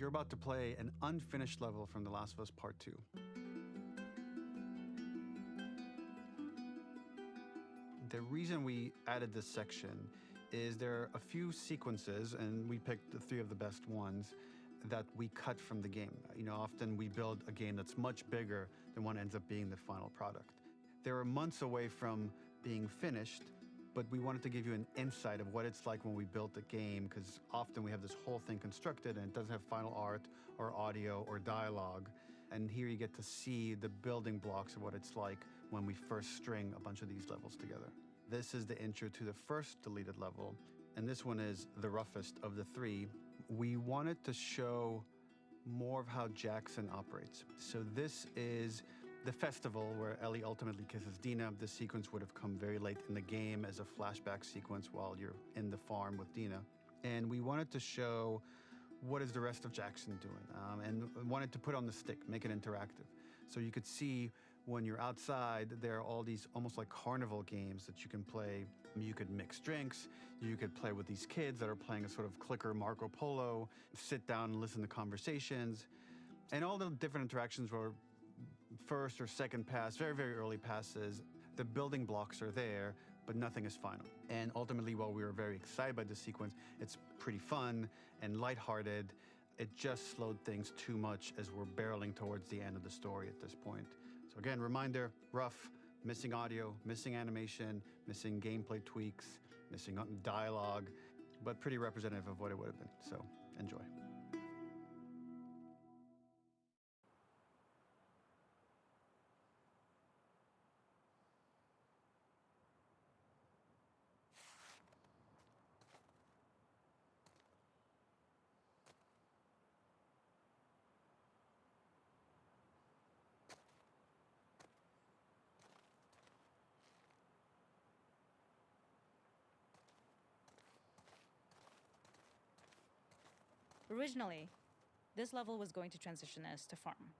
You're about to play an unfinished level from The Last of Us Part 2. The reason we added this section is there are a few sequences, and we picked the 3 of the best ones, that we cut from the game. Often we build a game that's much bigger than what ends up being the final product. They were months away from being finished, but we wanted to give you an insight of what it's like when we built a game, because often we have this whole thing constructed and it doesn't have final art or audio or dialogue. And here you get to see the building blocks of what it's like when we first string a bunch of these levels together. This is the intro to the first deleted level, and this one is the roughest of the 3. We wanted to show more of how Jackson operates. So this is the festival where Ellie ultimately kisses Dina. This sequence would have come very late in the game as a flashback sequence while you're in the farm with Dina. And we wanted to show what is the rest of Jackson doing, and wanted to put on the stick, make it interactive. So you could see when you're outside, there are all these almost like carnival games that you can play. You could mix drinks, you could play with these kids that are playing a sort of clicker Marco Polo, sit down and listen to conversations. And all the different interactions were first or second pass, very, very early passes. The building blocks are there, but nothing is final. And ultimately, while we were very excited by this sequence, it's pretty fun and lighthearted. It just slowed things too much as we're barreling towards the end of the story at this point. So again, reminder, rough, missing audio, missing animation, missing gameplay tweaks, missing dialogue, but pretty representative of what it would have been. So enjoy. Originally, this level was going to transition us to farm.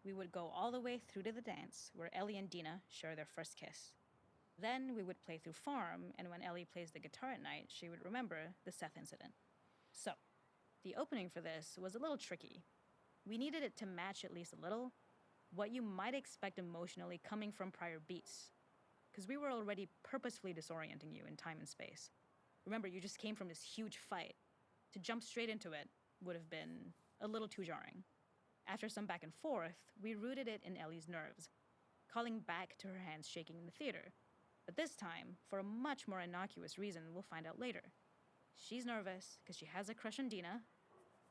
We would go all the way through to the dance, where Ellie and Dina share their first kiss. Then we would play through farm, and when Ellie plays the guitar at night, she would remember the Seth incident. So, the opening for this was a little tricky. We needed it to match at least a little what you might expect emotionally coming from prior beats, because we were already purposefully disorienting you in time and space. Remember, you just came from this huge fight. To jump straight into it would have been a little too jarring. After some back and forth, we rooted it in Ellie's nerves, calling back to her hands shaking in the theater. But this time, for a much more innocuous reason we'll find out later. She's nervous because she has a crush on Dina,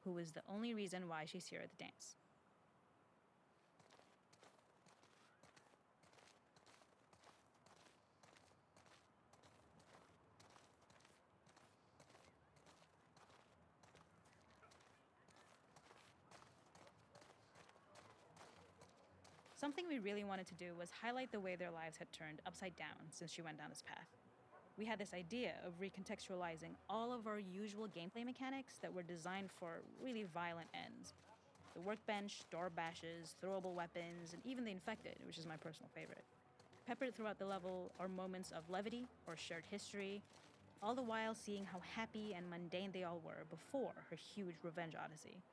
who is the only reason why she's here at the dance. Something we really wanted to do was highlight the way their lives had turned upside down since she went down this path. We had this idea of recontextualizing all of our usual gameplay mechanics that were designed for really violent ends. The workbench, door bashes, throwable weapons, and even the infected, which is my personal favorite. Peppered throughout the level are moments of levity or shared history, all the while seeing how happy and mundane they all were before her huge revenge odyssey.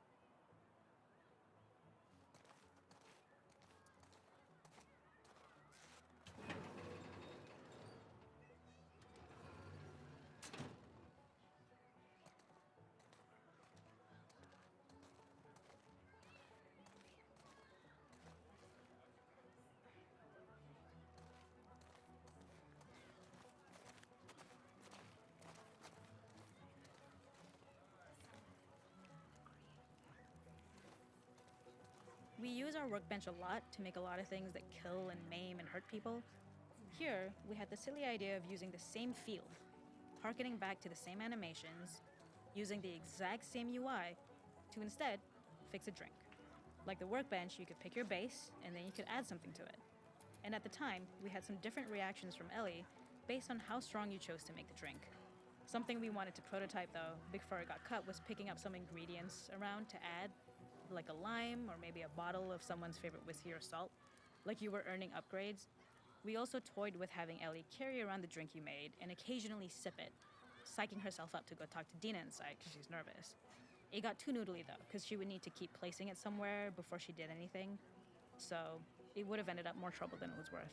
We use our workbench a lot to make a lot of things that kill and maim and hurt people. Here, we had the silly idea of using the same field, harkening back to the same animations, using the exact same UI to instead fix a drink. Like the workbench, you could pick your base, and then you could add something to it. And at the time, we had some different reactions from Ellie based on how strong you chose to make the drink. Something we wanted to prototype, though, before it got cut, was picking up some ingredients around to add, like a lime or maybe a bottle of someone's favorite whiskey or salt, like you were earning upgrades. We also toyed with having Ellie carry around the drink you made and occasionally sip it, psyching herself up to go talk to Dina inside because she's nervous. It got too noodly though, because she would need to keep placing it somewhere before she did anything. So it would have ended up more trouble than it was worth.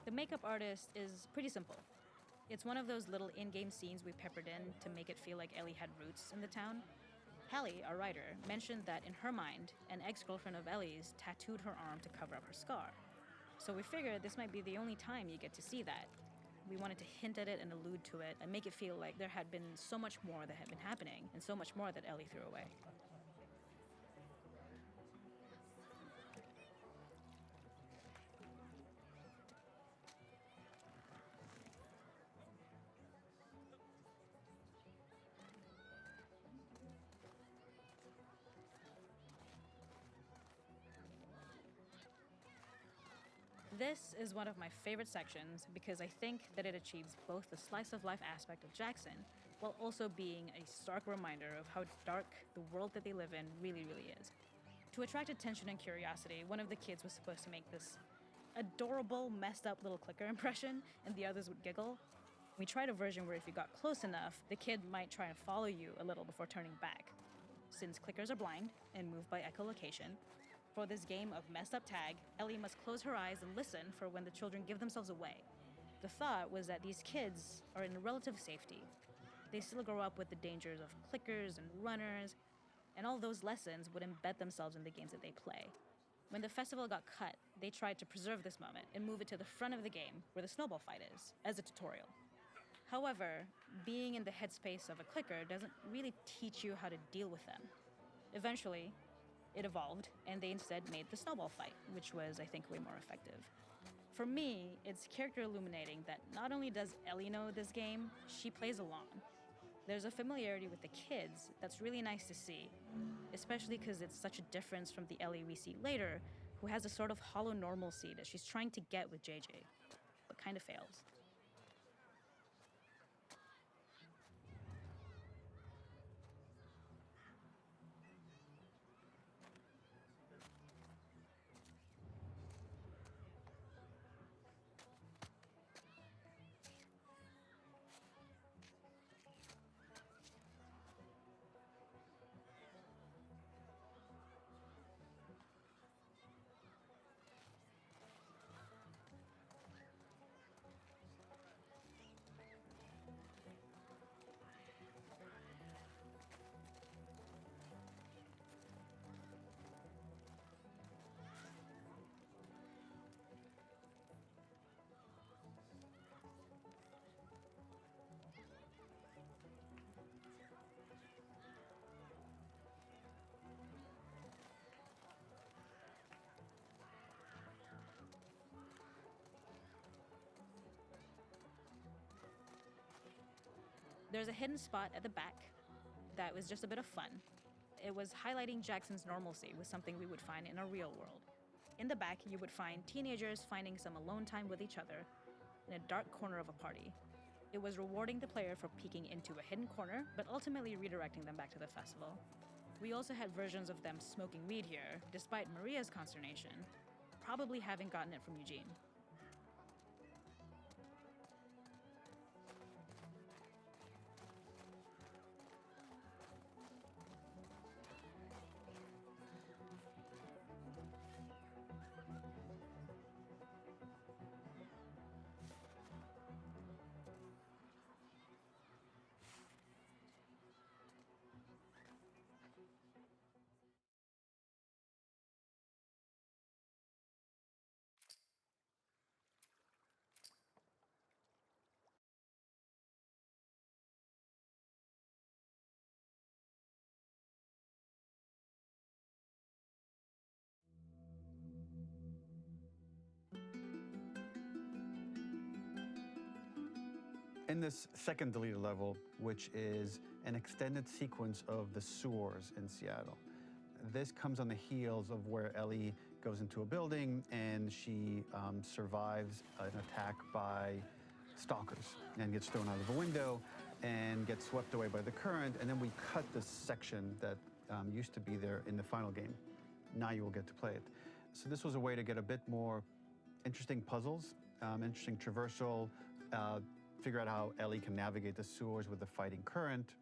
The makeup artist is pretty simple. It's one of those little in-game scenes we peppered in to make it feel like Ellie had roots in the town. Hallie, our writer, mentioned that in her mind, an ex-girlfriend of Ellie's tattooed her arm to cover up her scar. So we figured this might be the only time you get to see that. We wanted to hint at it and allude to it and make it feel like there had been so much more that had been happening and so much more that Ellie threw away. This is one of my favorite sections because I think that it achieves both the slice of life aspect of Jackson while also being a stark reminder of how dark the world that they live in really is. To attract attention and curiosity, one of the kids was supposed to make this adorable, messed up little clicker impression, and the others would giggle. We tried a version where if you got close enough, the kid might try and follow you a little before turning back. Since clickers are blind and move by echolocation, for this game of messed up tag, Ellie must close her eyes and listen for when the children give themselves away. The thought was that these kids are in relative safety. They still grow up with the dangers of clickers and runners, and all those lessons would embed themselves in the games that they play. When the festival got cut, they tried to preserve this moment and move it to the front of the game where the snowball fight is, as a tutorial. However, being in the headspace of a clicker doesn't really teach you how to deal with them. Eventually, it evolved, and they instead made the snowball fight, which was, I think, way more effective. For me, it's character illuminating that not only does Ellie know this game, she plays along. There's a familiarity with the kids that's really nice to see, especially because it's such a difference from the Ellie we see later, who has a sort of hollow normalcy that she's trying to get with JJ, but kind of fails. There's a hidden spot at the back that was just a bit of fun. It was highlighting Jackson's normalcy with something we would find in a real world. In the back, you would find teenagers finding some alone time with each other in a dark corner of a party. It was rewarding the player for peeking into a hidden corner, but ultimately redirecting them back to the festival. We also had versions of them smoking weed here, despite Maria's consternation, probably having gotten it from Eugene. In this second deleted level, which is an extended sequence of the sewers in Seattle, this comes on the heels of where Ellie goes into a building and she survives an attack by stalkers and gets thrown out of a window and gets swept away by the current. And then we cut this section that used to be there in the final game. Now you will get to play it. So this was a way to get a bit more interesting puzzles, interesting traversal, figure out how Ellie can navigate the sewers with the fighting current.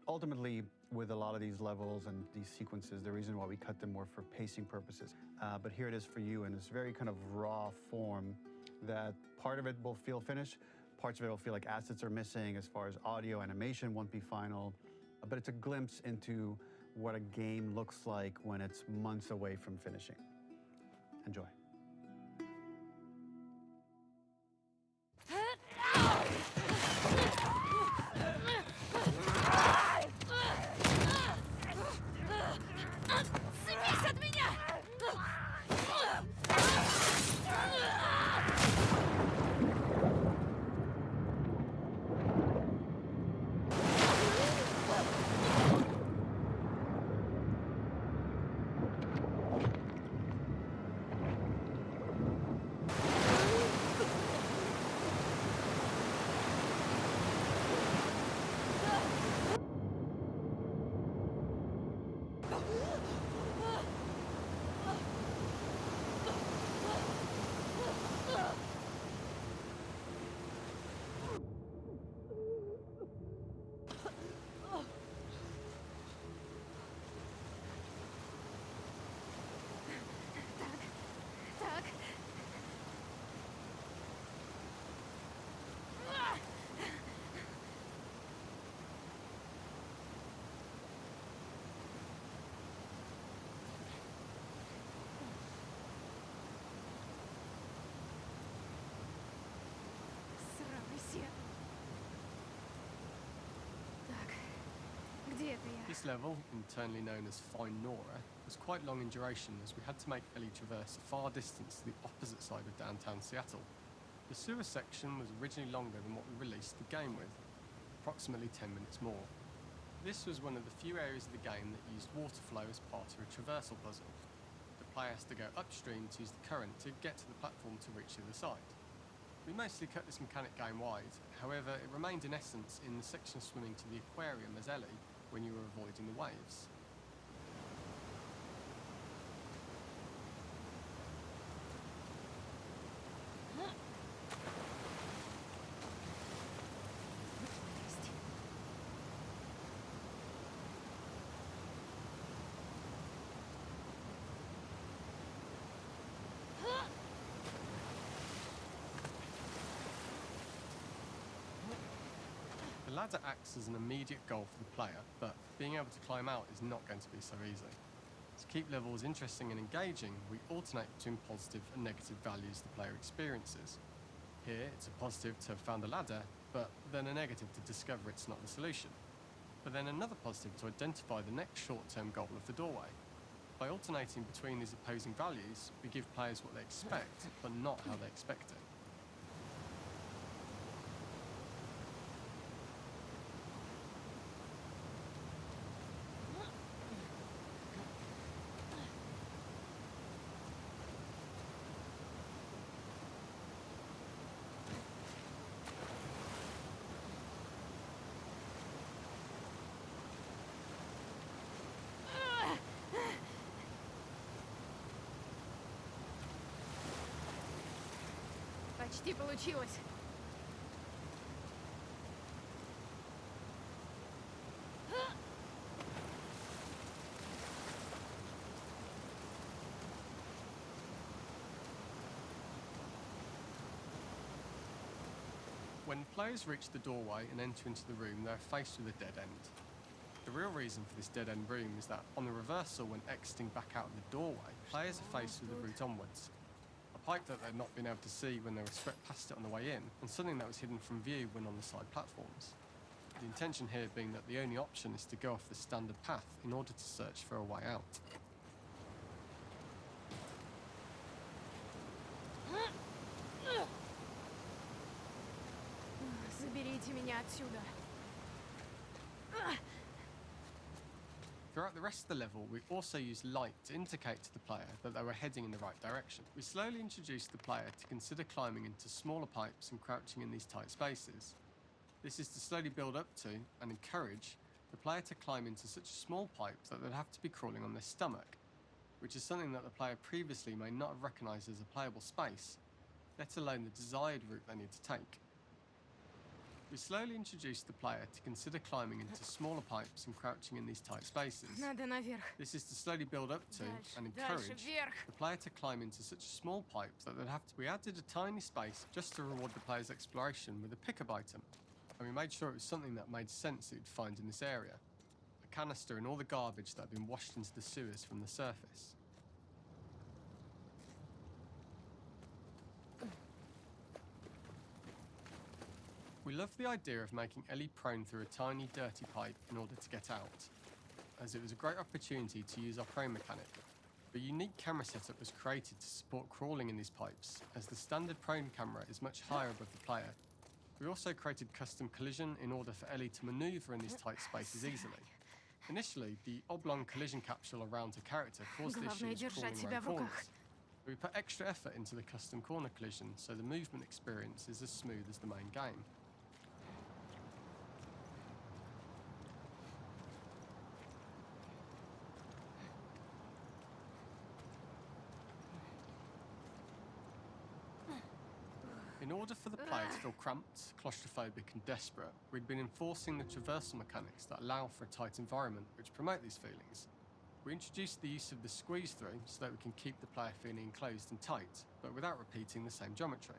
Ultimately, with a lot of these levels and these sequences, the reason why we cut them were for pacing purposes. But here it is for you in this very kind of raw form that part of it will feel finished, parts of it will feel like assets are missing as far as audio, animation won't be final, but it's a glimpse into what a game looks like when it's months away from finishing. Enjoy. This level, internally known as Find Nora, was quite long in duration as we had to make Ellie traverse a far distance to the opposite side of downtown Seattle. The sewer section was originally longer than what we released the game with, approximately 10 minutes more. This was one of the few areas of the game that used water flow as part of a traversal puzzle. The player has to go upstream to use the current to get to the platform to reach the other side. We mostly cut this mechanic game wide, however it remained in essence in the section swimming to the aquarium as Ellie when you were avoiding the waves. The ladder acts as an immediate goal for the player, but being able to climb out is not going to be so easy. To keep levels interesting and engaging, we alternate between positive and negative values the player experiences. Here, it's a positive to have found a ladder, but then a negative to discover it's not the solution. But then another positive to identify the next short-term goal of the doorway. By alternating between these opposing values, we give players what they expect, but not how they expect it. Почти получилось. When players reach the doorway and enter into the room, they're faced with a dead end. The real reason for this dead-end room is that on the reversal, when exiting back out of the doorway, players are faced with the route onwards. A pipe that they'd not been able to see when they were swept past it on the way in, and something that was hidden from view when on the side platforms. The intention here being that the only option is to go off the standard path in order to search for a way out. Заберите Уберите меня отсюда. Throughout the rest of the level, we also used light to indicate to the player that they were heading in the right direction. We slowly introduced the player to consider climbing into smaller pipes and crouching in these tight spaces. This is to slowly build up to and encourage the player to climb into such a small pipe that they'd have to be crawling on their stomach, which is something that the player previously may not have recognised as a playable space, let alone the desired route they need to take. We slowly introduced the player to consider climbing into smaller pipes and crouching in these tight spaces. Надо наверх. This is to slowly build up to and Дальше, encourage вверх. the player to climb into such a small pipe that they'd have to. We added a tiny space just to reward the player's exploration with a pickup item, and we made sure it was something that made sense that you'd find in this area. A canister and all the garbage that had been washed into the sewers from the surface. We loved the idea of making Ellie prone through a tiny, dirty pipe in order to get out, as it was a great opportunity to use our prone mechanic. A unique camera setup was created to support crawling in these pipes, as the standard prone camera is much higher above the player. We also created custom collision in order for Ellie to maneuver in these tight spaces easily. Initially, the oblong collision capsule around her character caused Главное issues держать crawling себя around в руках. corners. We put extra effort into the custom corner collision, so the movement experience is as smooth as the main game. In order for the player to feel cramped, claustrophobic and desperate, we'd been enforcing the traversal mechanics that allow for a tight environment which promote these feelings. We introduced the use of the squeeze through so that we can keep the player feeling enclosed and tight, but without repeating the same geometry.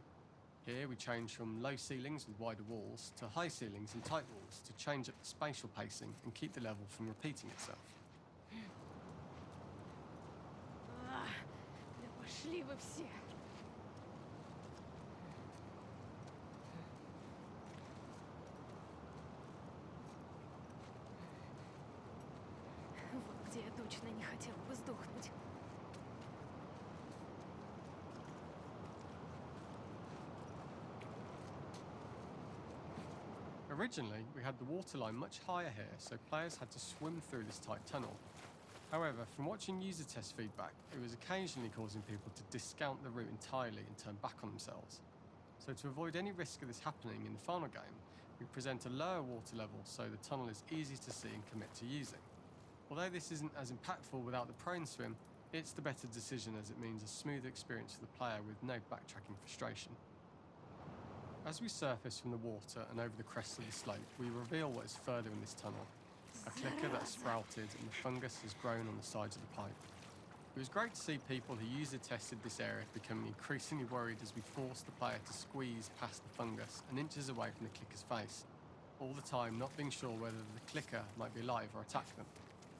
Here we change from low ceilings with wider walls to high ceilings and tight walls to change up the spatial pacing and keep the level from repeating itself. Да пошли вы все. Вот где я точно не хотела бы сдохнуть. Originally, we had the waterline much higher here, so players had to swim through this tight tunnel. However, from watching user test feedback, it was occasionally causing people to discount the route entirely and turn back on themselves. So to avoid any risk of this happening in the final game, we present a lower water level so the tunnel is easy to see and commit to using. Although this isn't as impactful without the prone swim, it's the better decision as it means a smoother experience for the player with no backtracking frustration. As we surface from the water and over the crest of the slope, we reveal what is further in this tunnel. A clicker that has sprouted and the fungus has grown on the sides of the pipe. It was great to see people who user tested this area becoming increasingly worried as we forced the player to squeeze past the fungus and inches away from the clicker's face, all the time not being sure whether the clicker might be alive or attack them.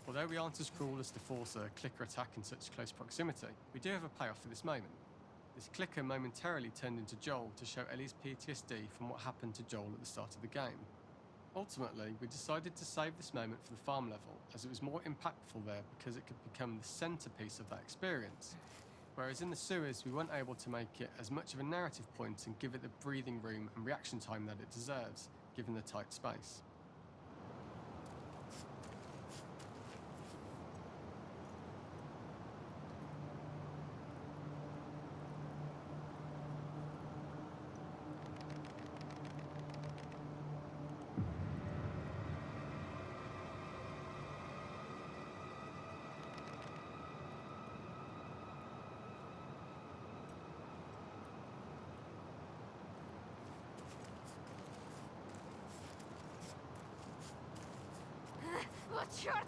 Although we aren't as cruel as to force a clicker attack in such close proximity, we do have a payoff for this moment. This clicker momentarily turned into Joel to show Ellie's PTSD from what happened to Joel at the start of the game. Ultimately, we decided to save this moment for the farm level, as it was more impactful there because it could become the centrepiece of that experience. Whereas in the sewers, we weren't able to make it as much of a narrative point and give it the breathing room and reaction time that it deserves, given the tight space. Вот черт!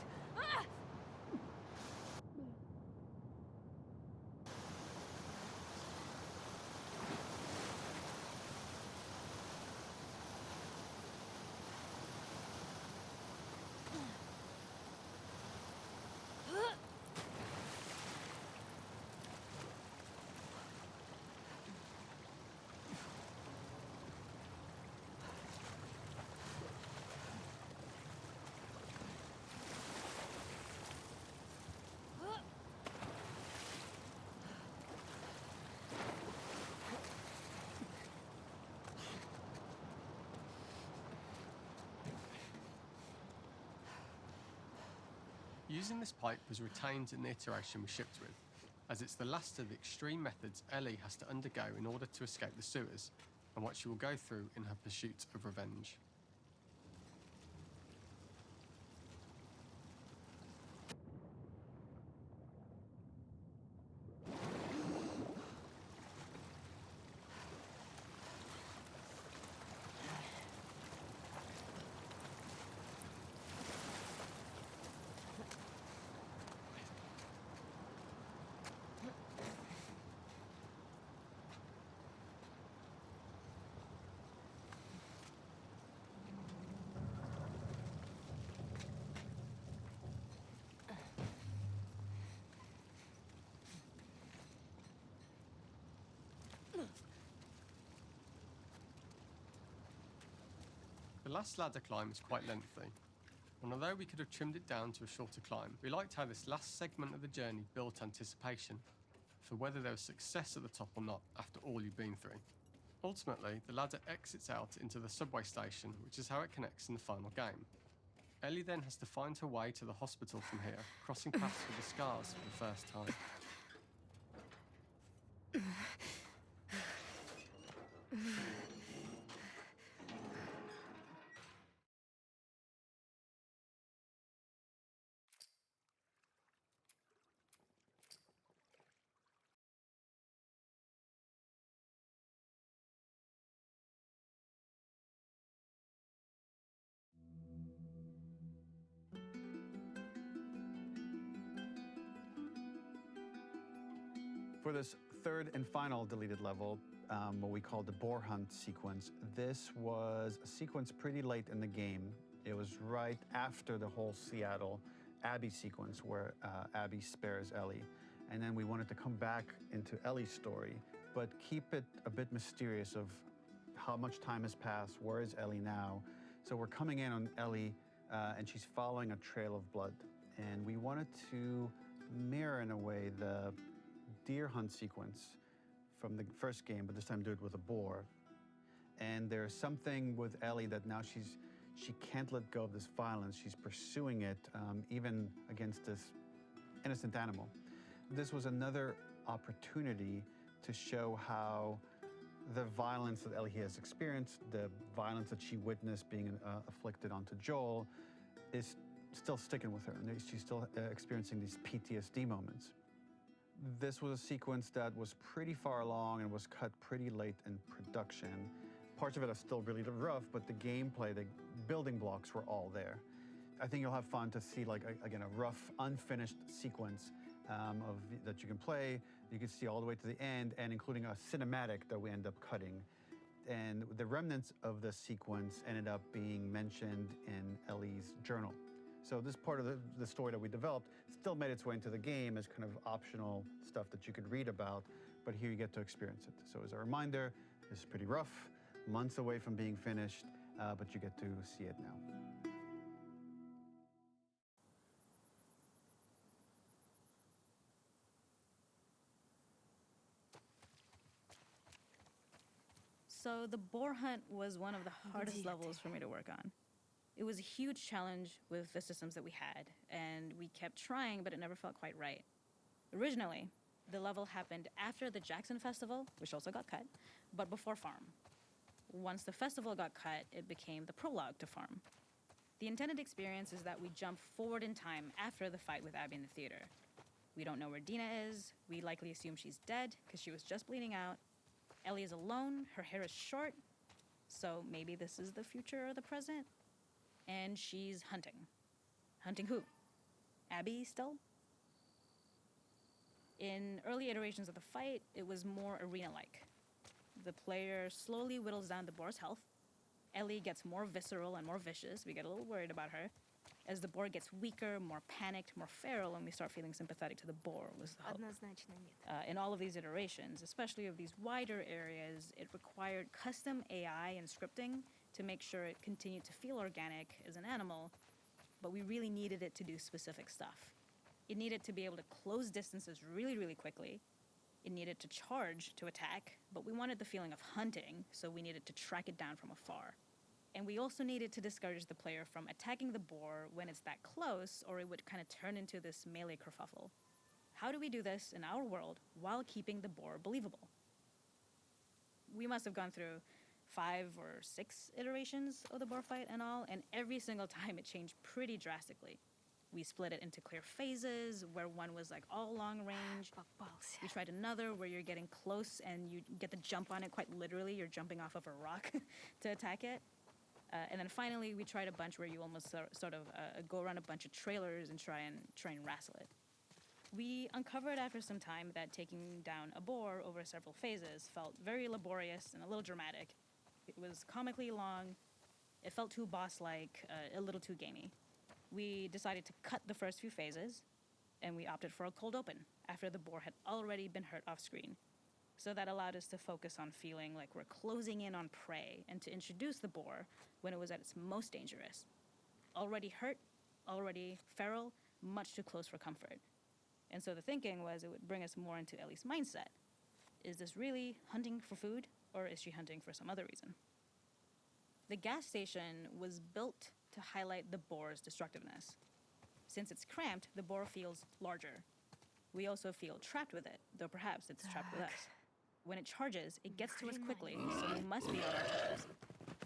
Using this pipe was retained in the iteration we shipped with, as it's the last of the extreme methods Ellie has to undergo in order to escape the sewers, and what she will go through in her pursuit of revenge. The last ladder climb is quite lengthy, and although we could have trimmed it down to a shorter climb, we liked how this last segment of the journey built anticipation for whether there was success at the top or not after all you've been through. Ultimately, the ladder exits out into the subway station, which is how it connects in the final game. Ellie then has to find her way to the hospital from here, crossing paths with the scars for the first time. For this third and final deleted level, what we call the boar hunt sequence, this was a sequence pretty late in the game. It was right after the whole Seattle Abby sequence where Abby spares Ellie. And then we wanted to come back into Ellie's story, but keep it a bit mysterious of how much time has passed, where is Ellie now? So we're coming in on Ellie and she's following a trail of blood. And we wanted to mirror in a way the deer hunt sequence from the first game, but this time do it with a boar. And there's something with Ellie that now she can't let go of this violence. She's pursuing it, even against this innocent animal. This was another opportunity to show how the violence that Ellie has experienced, the violence that she witnessed being afflicted onto Joel, is still sticking with her, and she's still experiencing these PTSD moments. This was a sequence that was pretty far along and was cut pretty late in production. Parts of it are still really rough, but the gameplay, the building blocks were all there. I think you'll have fun to see, like, again, a rough, unfinished sequence that you can play. You can see all the way to the end, and including a cinematic that we end up cutting. And the remnants of the sequence ended up being mentioned in Ellie's journal. So this part of the story that we developed still made its way into the game as kind of optional stuff that you could read about, but here you get to experience it. So as a reminder, this is pretty rough, months away from being finished, but you get to see it now. So the boar hunt was one of the hardest levels for me to work on. It was a huge challenge with the systems that we had, and we kept trying, but it never felt quite right. Originally, the level happened after the Jackson Festival, which also got cut, but before Farm. Once the festival got cut, it became the prologue to Farm. The intended experience is that we jump forward in time after the fight with Abby in the theater. We don't know where Dina is. We likely assume she's dead because she was just bleeding out. Ellie is alone. Her hair is short. So maybe this is the future or the present. And she's hunting. Hunting who? Abby still? In early iterations of the fight, it was more arena-like. The player slowly whittles down the boar's health. Ellie gets more visceral and more vicious. We get a little worried about her. As the boar gets weaker, more panicked, more feral, and we start feeling sympathetic to the boar was the hope. Однозначно нет. In all of these iterations, especially of these wider areas, it required custom AI and scripting to make sure it continued to feel organic as an animal, but we really needed it to do specific stuff. It needed to be able to close distances really, really quickly. It needed to charge to attack, but we wanted the feeling of hunting, so we needed to track it down from afar. And we also needed to discourage the player from attacking the boar when it's that close, or it would kind of turn into this melee kerfuffle. How do we do this in our world while keeping the boar believable? We must have gone through 5 or 6 iterations of the boar fight and all, and every single time it changed pretty drastically. We split it into clear phases, where one was like all long range. Попался. We tried another where you're getting close and you get the jump on it quite literally. You're jumping off of a rock to attack it. And then finally, we tried a bunch where you almost sort of go around a bunch of trailers and try and wrestle it. We uncovered after some time that taking down a boar over several phases felt very laborious and a little dramatic. It was comically long, it felt too boss-like, a little too gamey. We decided to cut the first few phases, and we opted for a cold open after the boar had already been hurt off screen. So that allowed us to focus on feeling like we're closing in on prey and to introduce the boar when it was at its most dangerous. Already hurt, already feral, much too close for comfort. And so the thinking was it would bring us more into Ellie's mindset. Is this really hunting for food, or is she hunting for some other reason? The gas station was built to highlight the boar's destructiveness. Since it's cramped, the boar feels larger. We also feel trapped with it, though perhaps it's trapped with us. When it charges, it gets to us quickly, so we must be on our toes.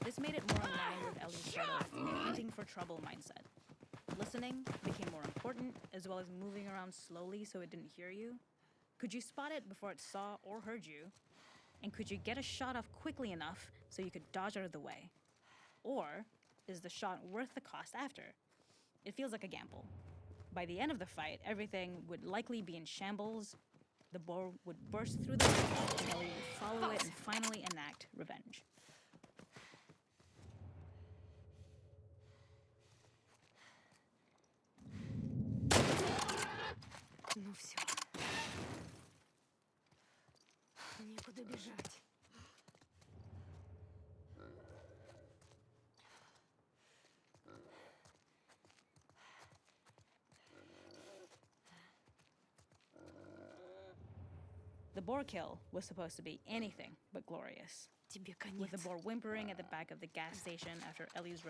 This made it more in line with Ellie's sort of hunting for trouble mindset. Listening became more important, as well as moving around slowly so it didn't hear you. Could you spot it before it saw or heard you? And could you get a shot off quickly enough so you could dodge out of the way? Or is the shot worth the cost after? It feels like a gamble. By the end of the fight, everything would likely be in shambles. The boar would burst through the wall, and Ellie would follow it and finally enact revenge. Ну все. Некуда бежать. The boar kill was supposed to be anything but glorious. Тебе With the конец. boar whimpering at the back of the gas station after Ellie's